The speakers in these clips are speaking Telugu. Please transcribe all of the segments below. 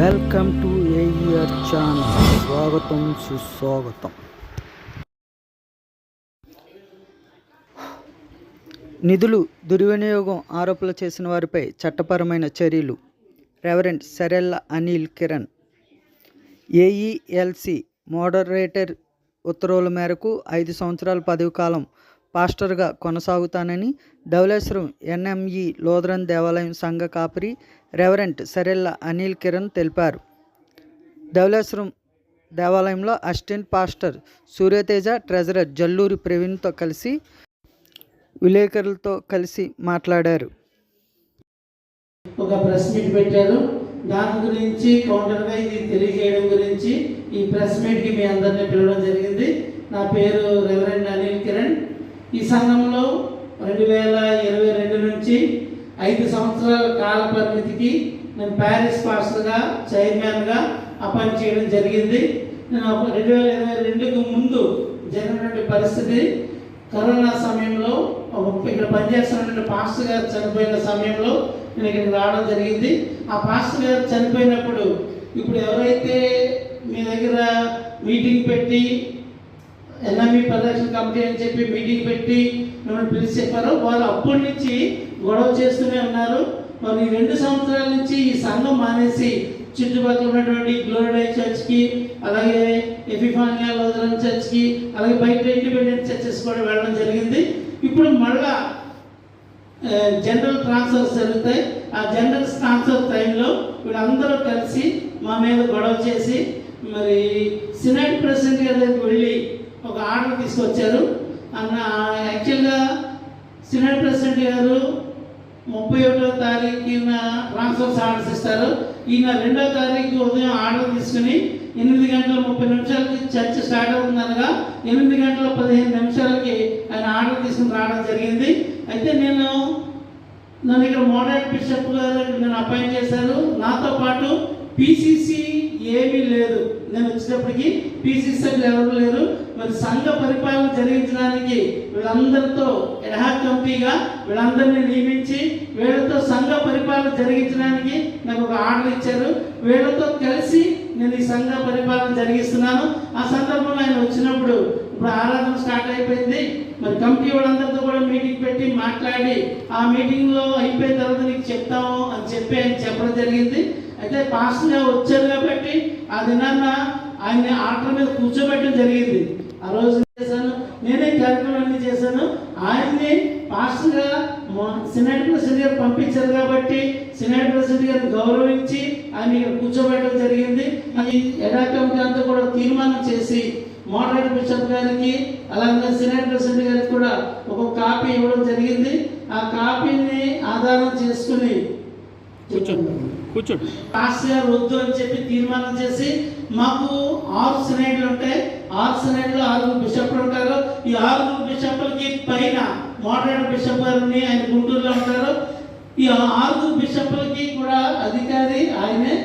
Welcome to AER channel. స్వాగతం సుస్వాగతం. నిధులు దుర్వినియోగం ఆరోపణలు చేసిన వారిపై చట్టపరమైన చర్యలు. Reverend Sarella Anil Kiran. AELC moderator ఉత్తర్వుల మేరకు 5 సంవత్సరాల పదవి కాలం పాస్టర్గా కొనసాగుతానని ధవళేశ్వరం ఎన్ఎంఈ లూథరన్ దేవాలయం సంఘ కాపరి రెవరెండ్ సరెల్ల అనిల్ కిరణ్ తెలిపారు. ధవళేశ్వరం దేవాలయంలో assistant pastor Suryateja, treasurer Jalluri ప్రవీణ్తో కలిసి విలేకరులతో కలిసి మాట్లాడారు. ఒక ప్రెస్ మీట్ పెట్టారు. దాని గురించి కౌంటర్గా ఇది తెలియజేయడం గురించి ఈ ప్రెస్ మీట్కి మీ అందరినీ పిలవడం జరిగింది. నా పేరు రెవరెండ్ అనిల్ కిరణ్. ఈ సంఘంలో 2022 నుంచి 5 సంవత్సరాల కాల పరిమితికి నేను ప్యారిస్ పాస్టర్గా, చైర్మన్గా అపాయింట్ చేయడం జరిగింది. నేను 2022కు ముందు జరిగినటువంటి పరిస్థితి, కరోనా సమయంలో ఇక్కడ పనిచేస్తున్నటువంటి పాస్టర్ గారు చనిపోయిన సమయంలో నేను ఇక్కడికి రావడం జరిగింది. ఆ పాస్టర్ గారు చనిపోయినప్పుడు ఇప్పుడు ఎవరైతే మీ దగ్గర మీటింగ్ పెట్టి ఎన్ఎంఈ పరిరక్షణ కమిటీ అని చెప్పి మీటింగ్ పెట్టి మిమ్మల్ని పిలిచి చెప్పారో వాళ్ళు అప్పటి నుంచి గొడవ చేస్తూనే ఉన్నారు. మరి ఈ 2 సంవత్సరాల నుంచి ఈ సంఘం మానేసి చుట్టుపక్కల ఉన్నటువంటి గ్లోరీ చర్చ్కి, అలాగే ఎపిఫానియా లూథరన్ చర్చ్కి, అలాగే బయట ఇండిపెండెంట్ చర్చెస్ కూడా వెళ్ళడం జరిగింది. ఇప్పుడు మళ్ళా జనరల్ ట్రాన్స్ఫర్స్ జరుగుతాయి. ఆ జనరల్ ట్రాన్స్ఫర్ టైంలో వీళ్ళందరూ కలిసి మా మీద గొడవ చేసి మరి సినెట్ ప్రెసిడెంట్ గారి దగ్గరికి వెళ్ళి ఒక ఆర్డర్ తీసుకొచ్చారు. యాక్చువల్గా సినెట్ ప్రెసిడెంట్ గారు 31వ తారీఖున ట్రాన్స్ఫర్స్ ఆర్డర్స్ ఇస్తారు. ఈయన 2వ తారీఖు ఉదయం ఆర్డర్ తీసుకుని 8 గంటల 30 నిమిషాలకి చర్చ స్టార్ట్ అవుతుందనగా 8 గంటల 15 నిమిషాలకి ఆయన ఆర్డర్ తీసుకుని రావడం జరిగింది. అయితే నన్ను ఇక్కడ మోడరేట్ బిషప్ గారు నేను అపాయింట్ చేశారు. నాతో పాటు పిసిసి ఏమీ లేదు. నేను వచ్చేటప్పటికి పిసిసి సభ్యులు ఎవరు లేరు. మరి సంఘ పరిపాలన జరిగించడానికి వీళ్ళందరితో ఎడ్హాక్ కమిటీగా వీళ్ళందరినీ నియమించి వీళ్ళతో సంఘ పరిపాలన జరిగించడానికి నాకు ఒక ఆర్డర్ ఇచ్చారు. వీళ్ళతో కలిసి నేను ఈ సంఘ పరిపాలన జరిగిస్తున్నాను. ఆ సందర్భంలో ఆయన వచ్చినప్పుడు ఇప్పుడు ఆరాధన స్టార్ట్ అయిపోయింది. మరి కమిటీ వాళ్ళందరితో కూడా మీటింగ్ పెట్టి మాట్లాడి ఆ మీటింగ్లో అయిపోయిన తర్వాత నీకు చెప్తాము అని చెప్పి ఆయన చెప్పడం జరిగింది. అయితే పాస్టర్గా వచ్చారు కాబట్టి ఆ దినాన్న ఆయన్ని ఆర్డర్ మీద కూర్చోబెట్టడం జరిగింది. ఆ రోజు చేశాను, నేనే కార్యక్రమం అన్ని చేశాను. ఆయన్ని పాస్టర్గా సినెట్ ప్రెసిడెంట్ గారు పంపించారు కాబట్టి సినెట్ ప్రెసిడెంట్ గారిని గౌరవించి ఆయన ఇక్కడ కూర్చోబెట్టడం జరిగింది. అది ఎడా కమిటీ అంతా కూడా తీర్మానం చేసి మోడరేట్ బిషప్ గారికి అలాగే సినెట్ ప్రెసిడెంట్ గారికి కూడా ఒక కాపీ ఇవ్వడం జరిగింది. ఆ కాపీని ఆధారం చేసుకుని కూర్చోండి పాస్టర్ గారు వద్దు అని చెప్పి తీర్మానం చేసి మాకు 6 సినెట్లు ఉంటాయి. 6 సినెట్లో 6 బిషప్లు ఉంటారు. ఈ 6 బిషప్లకి పైన మోడరేట్ బిషప్ గారిని ఆయన గుంటూరులో ఉంటారు. ఈ 6 బిషప్లకి కూడా అధికారి ఆయనే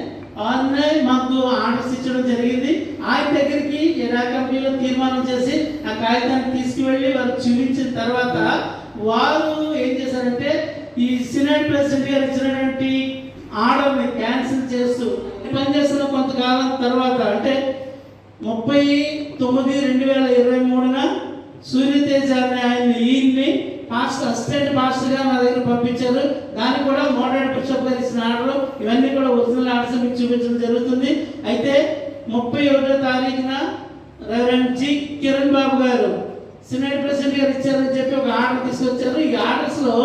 మాకు ఆర్డర్స్ ఇచ్చడం జరిగింది. ఆయన దగ్గరికి ఎడా కమిటీలో తీర్మానం చేసి ఆ కాగితాన్ని తీసుకువెళ్ళి వారికి చూపించిన తర్వాత వారు ఏం చేశారంటే ఈ సినెట్ ప్రెసిడెంట్ గారు ఇచ్చినటువంటి ఆర్డర్ని క్యాన్సిల్ చేస్తూ పనిచేస్తున్న కొంతకాలం తర్వాత అంటే 30/9/2023 సూర్యతేజ అనే ఈయన్ని అసిస్టెంట్ పాస్టర్గా నా దగ్గర పంపించారు. దానికి కూడా మోడరేట్ బిషప్ గారు ఇచ్చిన ఆర్డర్, ఇవన్నీ కూడా ఒరిజినల్ ఆర్డర్స్ మీకు చూపించడం జరుగుతుంది. అయితే 31వ తారీఖున రెవరెండ్ జి కిరణ్ బాబు గారు సినెట్ ప్రెసిడెంట్ గారు ఇచ్చారని చెప్పి ఒక ఆర్డర్ తీసుకొచ్చారు. ఈ ఆర్డర్స్లో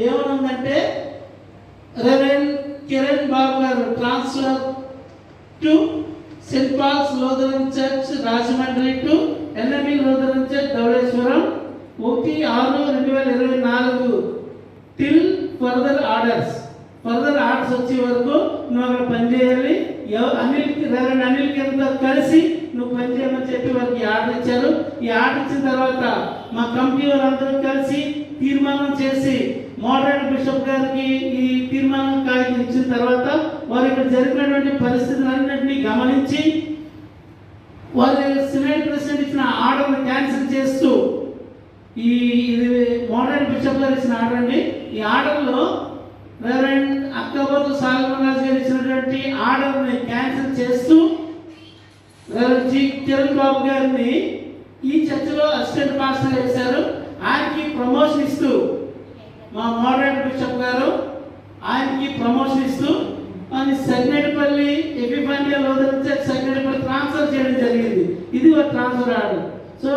ఏమనుందంటే రెవరెండ్ కిరణ్ బాబు గారు transfer to saint Paul's Lutheran church Rajahmundry to NME Lutheran church Dowleswaram 1/6/2024 till further orders వచ్చే వరకు నువ్వు అక్కడ పనిచేయాలి. రెవరెండ్ అనిల్ కిరణ్తో కలిసి నువ్వు పనిచేయమని చెప్పి వారికి ఆర్డర్ ఇచ్చారు. ఈ ఆర్డర్ ఇచ్చిన తర్వాత మా కమిటీ వాళ్ళందరూ కలిసి తీర్మానం చేసి మోడరేట్ బిషప్ గారికి ఈ తీర్మానం కాగితం ఇచ్చిన తర్వాత వారు ఇక్కడ జరిగినటువంటి పరిస్థితులన్నింటినీ గమనించి వారి సినెట్ ప్రెసిడెంట్ ఇచ్చిన ఆర్డర్ని క్యాన్సిల్ చేస్తూ ఇది మోడరేట్ బిషప్ గారు ఇచ్చిన ఆర్డర్ అండి. ఈ ఆర్డర్లో రెవరెండ్ అక్క అక్టోబర్ సాల్మరాజు గారు ఇచ్చినటువంటి ఆర్డర్ని క్యాన్సిల్ చేస్తూ జి కిరణ్ బాబు గారిని ఈ చర్చిలో అసిస్టెంట్ మాస్టర్ చేశారు. ఆయనకి ప్రమోషన్ ఇస్తూ మా మోడరేటర్ బిషప్ గారు ఆయనకి ప్రమోషన్ ఇస్తూ అని సగ్నేటిపల్లి ఎపిఫానియా లోదర్ చర్చ్ సగ్నేటిపల్లి ట్రాన్స్ఫర్ చేయడం జరిగింది. ఇది ఒక ట్రాన్స్ఫర్ ఆర్డర్. సో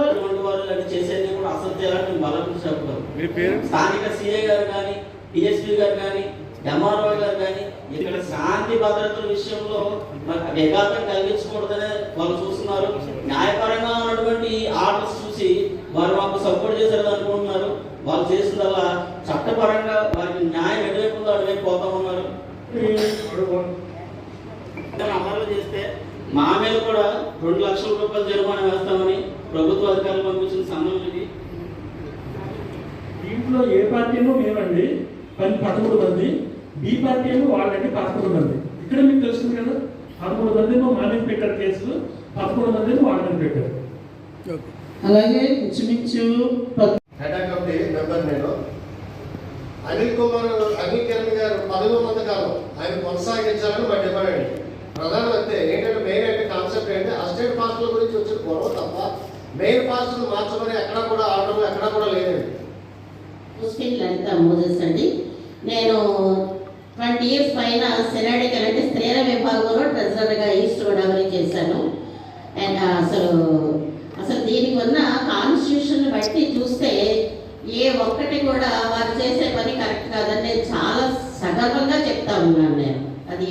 వాళ్ళు చేసేది కూడా అసత్యాలని బలం చెప్పారు. స్థానిక సిఐ గారు కానీ, డిఎస్పీ గారు కానీ, ఎంఆర్ఓ గారు కానీ ఇక్కడ శాంతి భద్రతల విషయంలో విఘాతం కలిగించకూడదనే వాళ్ళు చూస్తున్నారు. న్యాయపరంగా ఉన్నటువంటి ఆర్డర్స్ చూసి వారు మాకు సపోర్ట్ చేశారు అనుకుంటున్నారు. వాళ్ళు చేసిందల్లా చట్టపరంగా వారికి న్యాయం ఎటువైపు అటువైపు పోతా ఉన్నారు. అమలు చేస్తే మా మీద కూడా 2 లక్షల రూపాయలు జరిమానా వేస్తామని ప్రభుత్వ అధికారులు పంపించిన సమయం ఇది. దీంట్లో ఏ పార్టీ ఏమో మేమండి 13 మంది, బి పార్టీ ఏమో వాళ్ళండి 11 మంది. ఇక్కడ మీకు తెలుస్తుంది కదా, 13 మంది ఏమో మా మీద పెట్టారు కేసులు, 11 మంది ఏమో వాళ్ళ మీద పెట్టారు. అలాగే ఇంచుమించు హెడ్ కమిటీ మెంబర్ నేను. అనిల్ కిరణ్ గారు 10వ మంది కాలం ఆయన కొనసాగించాలని మా డిమాండ్ అండి. ప్రధానం అంతే. ఏంటంటే మెయిన్ అంటే కాన్సెప్ట్ ఏంటంటే అసిస్టెంట్ పాస్టర్ల గురించి వచ్చిన గొడవ తప్ప మెయిన్ పాస్టర్లు మార్చమని ఎక్కడా కూడా ఆర్డర్లు ఎక్కడా కూడా లేదండి. ముస్లిం లలిత మోజెస్ అండి. నేను 20 years పైన సెనాడికల్ అంటే స్త్రీల విభాగంలో ట్రెజరర్గా ఈస్ట్ గోదావరి చేశాను. అండ్ అసలు దీనికి ఉన్న కాన్స్టిట్యూషన్ బట్టి చూస్తే ఏ ఒక్కటి కూడా వారు చేసే పని కరెక్ట్ కాదని నేను చాలా సగర్వంగా చెప్తా ఉన్నాను. నేను అది